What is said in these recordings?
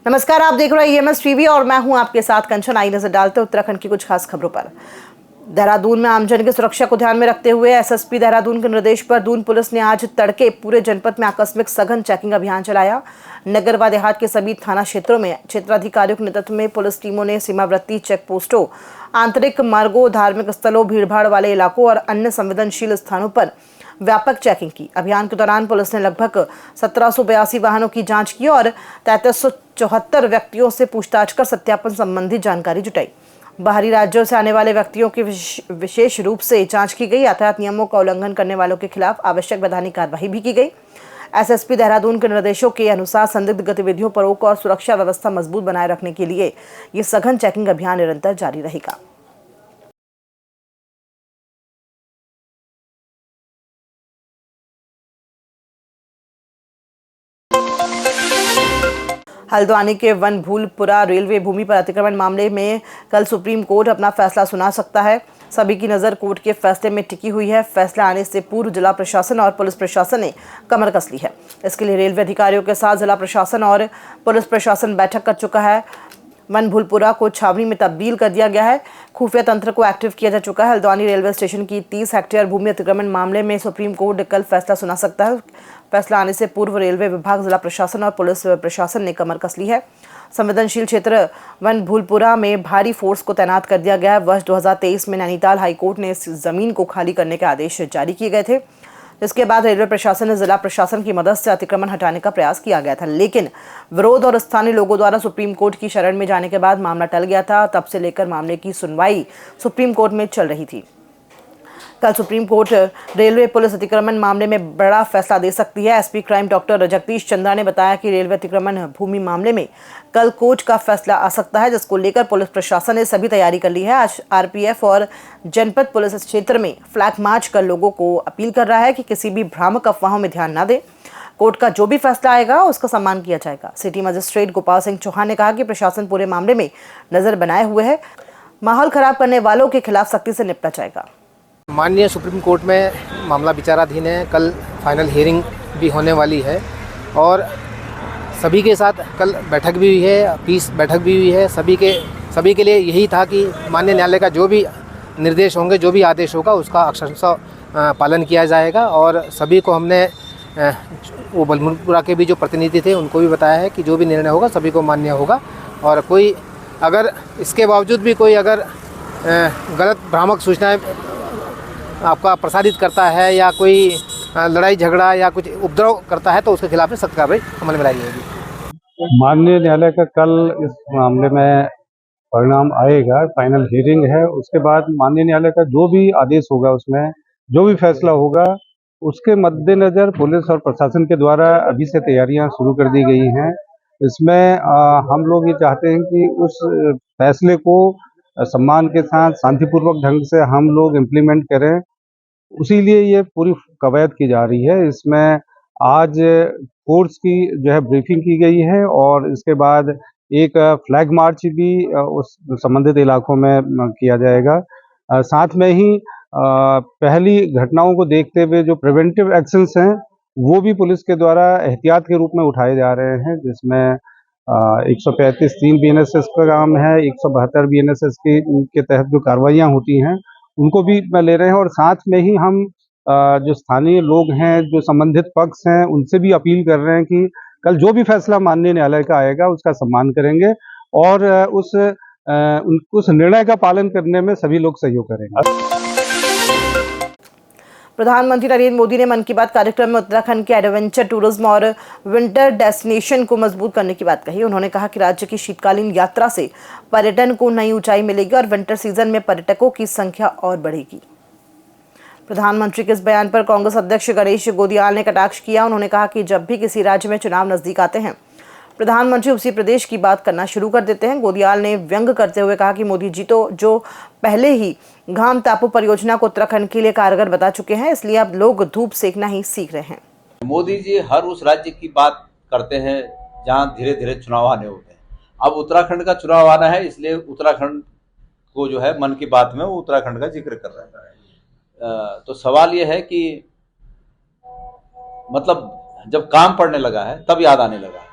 नमस्कार, आप देख रहे हैं EMS टीवी और मैं हूं आपके साथ कंचन। आई नजर डालते उत्तराखंड की कुछ खास खबरों पर। देहरादून में आमजन की सुरक्षा को ध्यान में रखते हुए SSP देहरादून के निर्देश पर दून पुलिस ने आज तड़के पूरे जनपद में आकस्मिक सघन चेकिंग अभियान चलाया। नगर व देहात के सभी थाना क्षेत्रों में क्षेत्राधिकारियों के नेतृत्व में पुलिस टीमों ने सीमावर्ती चेक पोस्टों, आंतरिक मार्गों, धार्मिक स्थलों, भीड़भाड़ वाले इलाकों और अन्य संवेदनशील स्थानों पर व्यापक चेकिंग की। अभियान के दौरान पुलिस ने लगभग 1782 वाहनों की जांच की और 3374 व्यक्तियों से पूछताछ कर सत्यापन संबंधी जानकारी जुटाई। बाहरी राज्यों से आने वाले व्यक्तियों की विशेष रूप से जांच की गई। यातायात नियमों का उल्लंघन करने वालों के खिलाफ आवश्यक वैधानिक कार्यवाही भी की गई। SSP देहरादून के निर्देशों के अनुसार संदिग्ध गतिविधियों पर रोक और सुरक्षा व्यवस्था मजबूत बनाए रखने के लिए ये सघन चेकिंग अभियान निरंतर जारी रहेगा। हल्द्वानी के वनभूलपुरा रेलवे भूमि पर अतिक्रमण मामले में कल सुप्रीम कोर्ट अपना फैसला सुना सकता है। सभी की नज़र कोर्ट के फैसले में टिकी हुई है। फैसला आने से पूर्व जिला प्रशासन और पुलिस प्रशासन ने कमर कस ली है। इसके लिए रेलवे अधिकारियों के साथ जिला प्रशासन और पुलिस प्रशासन बैठक कर चुका है। वनभूलपुरा को छावनी में तब्दील कर दिया गया है। खुफिया तंत्र को एक्टिव किया जा चुका है। हल्द्वानी रेलवे स्टेशन की 30 हेक्टेयर भूमि अतिक्रमण मामले में सुप्रीम कोर्ट कल फैसला सुना सकता है। फैसला आने से पूर्व रेलवे विभाग, जिला प्रशासन और पुलिस प्रशासन ने कमर कस ली है। संवेदनशील क्षेत्र वनभूलपुरा में भारी फोर्स को तैनात कर दिया गया है। वर्ष 2023 में नैनीताल हाईकोर्ट ने इस जमीन को खाली करने के आदेश जारी किए गए थे, जिसके बाद रेलवे प्रशासन ने जिला प्रशासन की मदद से अतिक्रमण हटाने का प्रयास किया गया था, लेकिन विरोध और स्थानीय लोगों द्वारा सुप्रीम कोर्ट की शरण में जाने के बाद मामला टल गया था। तब से लेकर मामले की सुनवाई सुप्रीम कोर्ट में चल रही थी। कल सुप्रीम कोर्ट रेलवे पुलिस अतिक्रमण मामले में बड़ा फैसला दे सकती है। SP crime doctor Jagdish Chandra ने बताया कि रेलवे अतिक्रमण भूमि मामले में कल कोर्ट का फैसला आ सकता है, जिसको लेकर पुलिस प्रशासन ने सभी तैयारी कर ली है। आज RPF और जनपद पुलिस इस क्षेत्र में फ्लैग मार्च कर लोगों को अपील कर रहा है कि किसी भी भ्रामक अफवाहों में ध्यान न दें। कोर्ट का जो भी फैसला आएगा उसका सम्मान किया जाएगा। सिटी मजिस्ट्रेट गोपाल सिंह चौहान ने कहा कि प्रशासन पूरे मामले में नजर बनाए हुए है। माहौल खराब करने वालों के खिलाफ सख्ती से निपटा जाएगा। माननीय सुप्रीम कोर्ट में मामला विचाराधीन है। कल फाइनल हियरिंग भी होने वाली है और सभी के साथ कल बैठक भी हुई है, पीस बैठक भी हुई है। सभी के लिए यही था कि माननीय न्यायालय का जो भी निर्देश होंगे, जो भी आदेश होगा, उसका अक्षरशः पालन किया जाएगा। और सभी को हमने वो वनभूलपुरा के भी जो प्रतिनिधि थे उनको भी बताया है कि जो भी निर्णय होगा सभी को मान्य होगा। और कोई अगर इसके बावजूद भी कोई अगर गलत भ्रामक सूचनाएं आपका प्रसारित करता है या कोई लड़ाई झगड़ा या कुछ उपद्रव करता है तो उसके खिलाफ सख्त कार्रवाई अमल में लाई जाएगी। माननीय न्यायालय का कल इस मामले में परिणाम आएगा, फाइनल हियरिंग है। उसके बाद माननीय न्यायालय का जो भी आदेश होगा, उसमें जो भी फैसला होगा, उसके मद्देनजर पुलिस और प्रशासन के द्वारा अभी से तैयारियां शुरू कर दी गई हैं। इसमें हम लोग ये चाहते हैं कि उस फैसले को सम्मान के साथ शांतिपूर्वक ढंग से हम लोग इम्प्लीमेंट करें, उसी लिए ये पूरी कवायद की जा रही है। इसमें आज फोर्स की जो है ब्रीफिंग की गई है और इसके बाद एक फ्लैग मार्च भी उस संबंधित इलाकों में किया जाएगा। साथ में ही पहली घटनाओं को देखते हुए जो प्रिवेंटिव एक्शंस हैं वो भी पुलिस के द्वारा एहतियात के रूप में उठाए जा रहे हैं, जिसमें 135(3) BNSS का काम है, 172 BNSS के तहत जो कार्रवाइयाँ होती हैं उनको भी ले रहे हैं। और साथ में ही हम जो स्थानीय लोग हैं, जो संबंधित पक्ष हैं, उनसे भी अपील कर रहे हैं कि कल जो भी फैसला माननीय न्यायालय का आएगा उसका सम्मान करेंगे और उस निर्णय का पालन करने में सभी लोग सहयोग करेंगे। प्रधानमंत्री नरेंद्र मोदी ने मन की बात कार्यक्रम में उत्तराखंड के एडवेंचर टूरिज्म और विंटर डेस्टिनेशन को मजबूत करने की बात कही। उन्होंने कहा कि राज्य की शीतकालीन यात्रा से पर्यटन को नई ऊंचाई मिलेगी और विंटर सीजन में पर्यटकों की संख्या और बढ़ेगी। प्रधानमंत्री के इस बयान पर कांग्रेस अध्यक्ष गणेश गोदियाल ने कटाक्ष किया। उन्होंने कहा कि जब भी किसी राज्य में चुनाव नजदीक आते हैं, प्रधानमंत्री उसी प्रदेश की बात करना शुरू कर देते हैं। गोदियाल ने व्यंग करते हुए कहा कि मोदी जी तो जो पहले ही घाम टापू परियोजना को उत्तराखंड के लिए कारगर बता चुके हैं, इसलिए अब लोग धूप सेकना ही सीख रहे हैं। मोदी जी हर उस राज्य की बात करते हैं जहां धीरे धीरे चुनाव आने होते हैं। अब उत्तराखंड का चुनाव आना है, इसलिए उत्तराखंड को जो है मन की बात में वो उत्तराखंड का जिक्र कर रहे हैं। तो सवाल ये है कि मतलब जब काम पड़ने लगा है तब याद आने लगा है।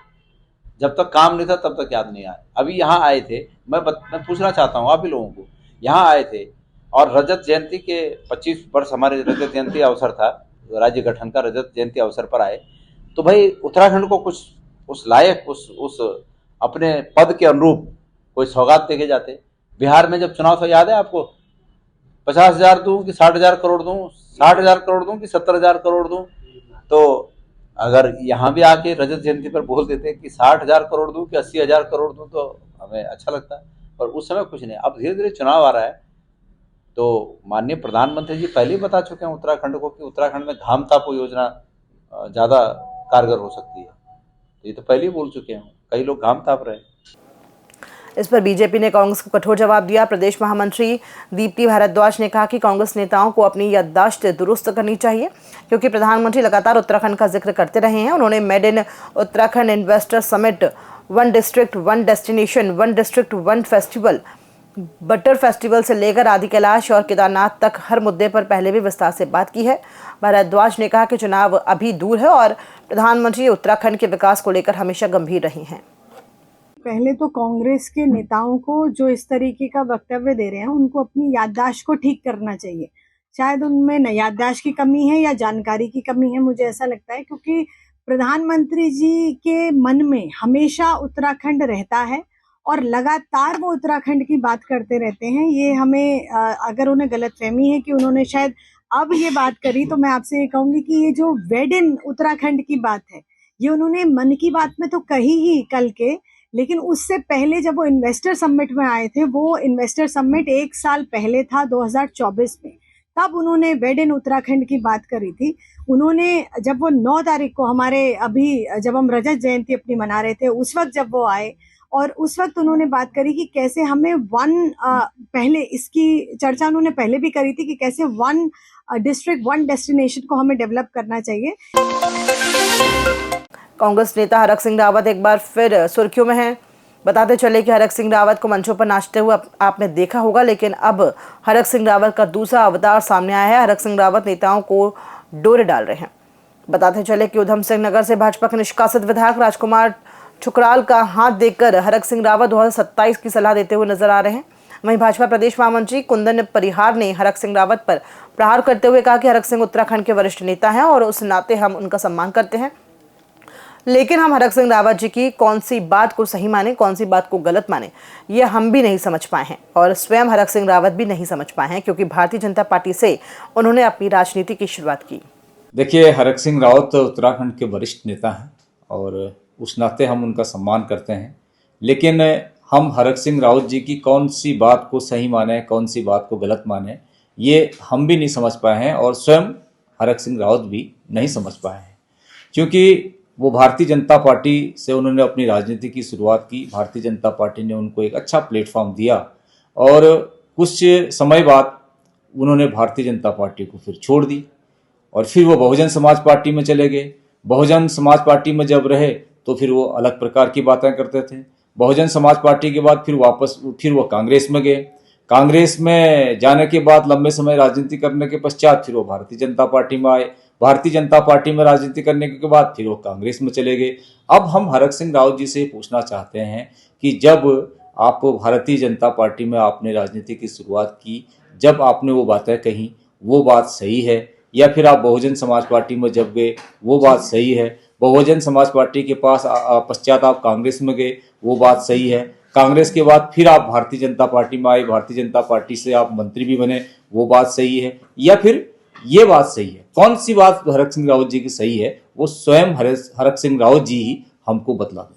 जब तक काम नहीं था तब तक याद नहीं आया। अभी यहाँ आए थे, मैं पूछना चाहता हूँ आप ही लोगों को, यहाँ आए थे और रजत जयंती के 25 वर्ष हमारे रजत जयंती अवसर था, राज्य गठन का रजत जयंती अवसर पर आए, तो भाई उत्तराखंड को कुछ उस लायक उस अपने पद के अनुरूप कोई सौगात देके जाते। बिहार में जब चुनाव था, याद है आपको, 50,000 दूं कि 60,000 करोड़ दूं, 60,000 करोड़ दूं कि 70,000 करोड़ दूं। तो अगर यहाँ भी आके रजत जयंती पर बोल देते कि 60,000 करोड़ दूं कि 80,000 करोड़ दूं तो हमें अच्छा लगता। और उस समय कुछ नहीं। अब धीरे धीरे चुनाव आ रहा है, तो माननीय प्रधानमंत्री जी पहले ही बता चुके हैं उत्तराखंड को कि उत्तराखंड में घाम तापो योजना ज्यादा कारगर हो सकती है। ये तो पहले ही बोल चुके हैं, कई लोग घाम ताप रहे हैं। इस पर बीजेपी ने कांग्रेस को कठोर जवाब दिया। प्रदेश महामंत्री दीप्ति भारद्वाज ने कहा कि कांग्रेस नेताओं को अपनी याददाश्त दुरुस्त करनी चाहिए, क्योंकि प्रधानमंत्री लगातार उत्तराखंड का जिक्र करते रहे हैं। उन्होंने made in Uttarakhand investor summit, 1 district 1 destination, 1 district 1 festival, butter festival से लेकर आदि कैलाश और केदारनाथ तक हर मुद्दे पर पहले भी विस्तार से बात की है। भारद्वाज ने कहा कि चुनाव अभी दूर है और प्रधानमंत्री उत्तराखंड के विकास को लेकर हमेशा गंभीर रहे हैं। पहले तो कांग्रेस के नेताओं को जो इस तरीके का वक्तव्य दे रहे हैं उनको अपनी याददाश्त को ठीक करना चाहिए। शायद उनमें न याददाश्त की कमी है या जानकारी की कमी है, मुझे ऐसा लगता है, क्योंकि प्रधानमंत्री जी के मन में हमेशा उत्तराखंड रहता है और लगातार वो उत्तराखंड की बात करते रहते हैं। ये हमें अगर उन्हें गलतफहमी है कि उन्होंने शायद अब ये बात करी, तो मैं आपसे ये कहूंगी कि ये जो वेड इन उत्तराखंड की बात है, ये उन्होंने मन की बात में तो कही ही कल के, लेकिन उससे पहले जब वो इन्वेस्टर समिट में आए थे, वो इन्वेस्टर समिट 1 साल पहले था 2024 में, तब उन्होंने वेड इन उत्तराखंड की बात करी थी। उन्होंने जब वो 9 तारीख को हमारे अभी जब हम रजत जयंती अपनी मना रहे थे, उस वक्त जब वो आए और उस वक्त उन्होंने बात करी कि कैसे हमें पहले इसकी चर्चा उन्होंने पहले भी करी थी कि कैसे 1 डिस्ट्रिक्ट 1 डेस्टिनेशन को हमें डेवलप करना चाहिए। कांग्रेस नेता हरक सिंह रावत एक बार फिर सुर्खियों में हैं। बताते चले कि हरक सिंह रावत को मंचों पर नाचते हुए आपने देखा होगा, लेकिन अब हरक सिंह रावत का दूसरा अवतार सामने आया है। हरक सिंह रावत नेताओं को डोरे डाल रहे हैं। बताते चले कि उधम सिंह नगर से भाजपा के निष्कासित विधायक राजकुमार ठुकराल का हाथ देखकर हरक सिंह रावत 2027 की सलाह देते हुए नजर आ रहे हैं। वहीं भाजपा प्रदेश महामंत्री कुंदन परिहार ने हरक सिंह रावत पर प्रहार करते हुए कहा कि हरक सिंह उत्तराखंड के वरिष्ठ नेता हैं और उस नाते हम उनका सम्मान करते हैं, लेकिन हम हरक सिंह रावत जी की कौन सी बात को सही माने, कौन सी बात को गलत माने, ये हम भी नहीं समझ पाए हैं और स्वयं हरक सिंह रावत भी नहीं समझ पाए हैं, क्योंकि भारतीय जनता पार्टी से उन्होंने अपनी राजनीति की शुरुआत की। देखिए, हरक सिंह रावत उत्तराखंड के वरिष्ठ नेता हैं और उस नाते हम उनका सम्मान करते हैं, लेकिन हम हरक सिंह रावत जी की कौन सी बात को सही माने, कौन सी बात को गलत माने, ये हम भी नहीं समझ पाए हैं और स्वयं हरक सिंह रावत भी नहीं समझ पाए हैं, क्योंकि वो भारतीय जनता पार्टी से उन्होंने अपनी राजनीति की शुरुआत की। भारतीय जनता पार्टी ने उनको एक अच्छा प्लेटफॉर्म दिया और कुछ समय बाद उन्होंने भारतीय जनता पार्टी को फिर छोड़ दी और फिर वो बहुजन समाज पार्टी में चले गए। बहुजन समाज पार्टी में जब रहे तो फिर वो अलग प्रकार की बातें करते थे। बहुजन समाज पार्टी के बाद फिर वो कांग्रेस में गए। कांग्रेस में जाने के बाद लंबे समय राजनीति करने के पश्चात फिर वो भारतीय जनता पार्टी में आए। भारतीय जनता पार्टी में राजनीति करने के बाद फिर वो कांग्रेस में चले गए। अब हम हरक सिंह रावत जी से पूछना चाहते हैं कि जब आप भारतीय जनता पार्टी में आपने राजनीति की शुरुआत की, जब आपने वो बातें कही, वो बात सही है, या फिर आप बहुजन समाज पार्टी में जब गए वो बात सही है? बहुजन समाज पार्टी के पास पश्चात आप कांग्रेस में गए, वो बात सही है? कांग्रेस के बाद फिर आप भारतीय जनता पार्टी में आए, भारतीय जनता पार्टी से आप मंत्री भी बने, वो बात सही है? या फिर ये बात सही है? कौन सी बात हरक सिंह रावत जी की सही है, वो स्वयं हरक सिंह रावत जी ही हमको बतला दें।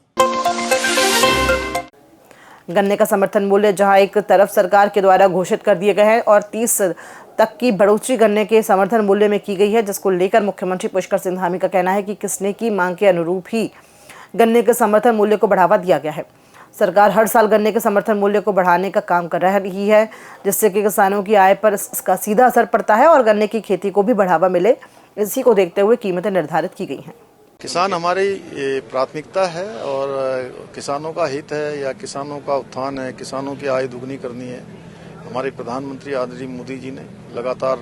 गन्ने का समर्थन मूल्य जहां एक तरफ सरकार के द्वारा घोषित कर दिए गए हैं और 30 तक की बढ़ोतरी गन्ने के समर्थन मूल्य में की गई है, जिसको लेकर मुख्यमंत्री पुष्कर सिंह धामी का कहना है कि किसने की मांग के अनुरूप ही गन्ने के समर्थन मूल्य को बढ़ावा दिया गया है। सरकार हर साल गन्ने के समर्थन मूल्य को बढ़ाने का काम कर रही है, जिससे कि किसानों की आय पर इसका सीधा असर पड़ता है और गन्ने की खेती को भी बढ़ावा मिले। इसी को देखते हुए कीमतें निर्धारित की गई हैं। किसान हमारी प्राथमिकता है और किसानों का हित है या किसानों का उत्थान है, किसानों की आय दुगनी करनी है। हमारे प्रधानमंत्री आदरणीय मोदी जी ने लगातार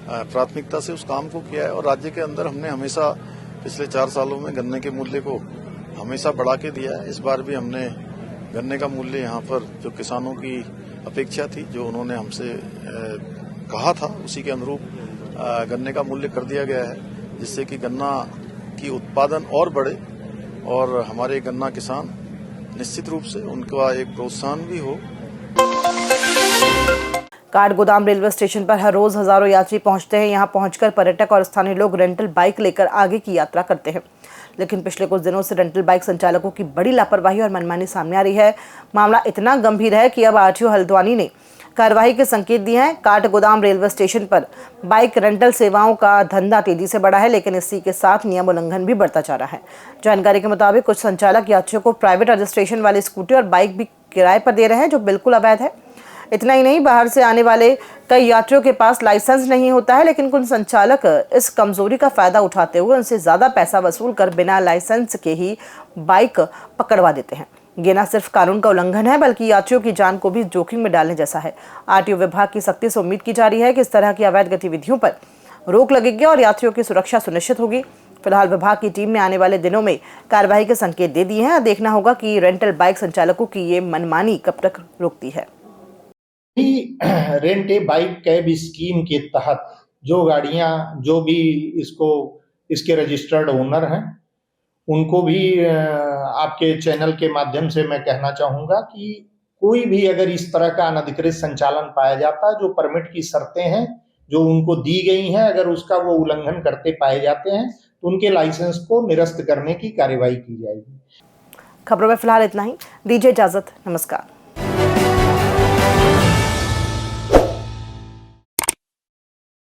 प्राथमिकता से उस काम को किया है और राज्य के अंदर हमने हमेशा पिछले 4 सालों में गन्ने के मूल्य को हमेशा बढ़ा के दिया है। इस बार भी हमने गन्ने का मूल्य यहाँ पर जो किसानों की अपेक्षा थी, जो उन्होंने हमसे कहा था, उसी के अनुरूप गन्ने का मूल्य कर दिया गया है, जिससे कि गन्ना की उत्पादन और बढ़े और हमारे गन्ना किसान निश्चित रूप से उनका एक प्रोत्साहन भी हो। काठगोदाम रेलवे स्टेशन पर हर रोज हजारों यात्री पहुंचते हैं। यहां पहुंचकर पर्यटक और स्थानीय लोग रेंटल बाइक लेकर आगे की यात्रा करते हैं, लेकिन पिछले कुछ दिनों से रेंटल बाइक संचालकों की बड़ी लापरवाही और मनमानी सामने आ रही है। मामला इतना गंभीर है कि अब आरटीओ हल्द्वानी ने कार्रवाई के संकेत दिए हैं। काठगोदाम रेलवे स्टेशन पर बाइक रेंटल सेवाओं का धंधा तेजी से बढ़ा है, लेकिन इसी के साथ नियम उल्लंघन भी बढ़ता जा रहा है। जानकारी के मुताबिक कुछ संचालक यात्रियों को प्राइवेट रजिस्ट्रेशन वाली स्कूटी और बाइक भी किराए पर दे रहे हैं, जो बिल्कुल अवैध है। इतना ही नहीं, बाहर से आने वाले कई यात्रियों के पास लाइसेंस नहीं होता है, लेकिन कुछ संचालक इस कमजोरी का फायदा उठाते हुए उनसे ज्यादा पैसा वसूल कर बिना लाइसेंस के ही बाइक पकड़वा देते हैं। ये न सिर्फ कानून का उल्लंघन है, बल्कि यात्रियों की जान को भी जोखिम में डालने जैसा है। आरटीओ विभाग की सख्ती से उम्मीद की जा रही है कि इस तरह की अवैध गतिविधियों पर रोक लगेगी और यात्रियों की सुरक्षा सुनिश्चित होगी। फिलहाल विभाग की टीम ने आने वाले दिनों में कार्रवाई के संकेत दे दिए हैं। देखना होगा कि रेंटल बाइक संचालकों की ये मनमानी कब तक रुकती है। Rent a bike cab scheme के तहत जो गाड़ियां, जो भी इसके रजिस्टर्ड ओनर हैं, उनको भी आपके चैनल के माध्यम से मैं कहना चाहूंगा कि कोई भी अगर इस तरह का अनधिकृत संचालन पाया जाता है, जो परमिट की शर्तें हैं जो उनको दी गई हैं, अगर उसका वो उल्लंघन करते पाए जाते हैं तो उनके लाइसेंस को निरस्त करने की कार्रवाई की जाएगी। खबरों में फिलहाल इतना ही। दीजिए इजाजत, नमस्कार।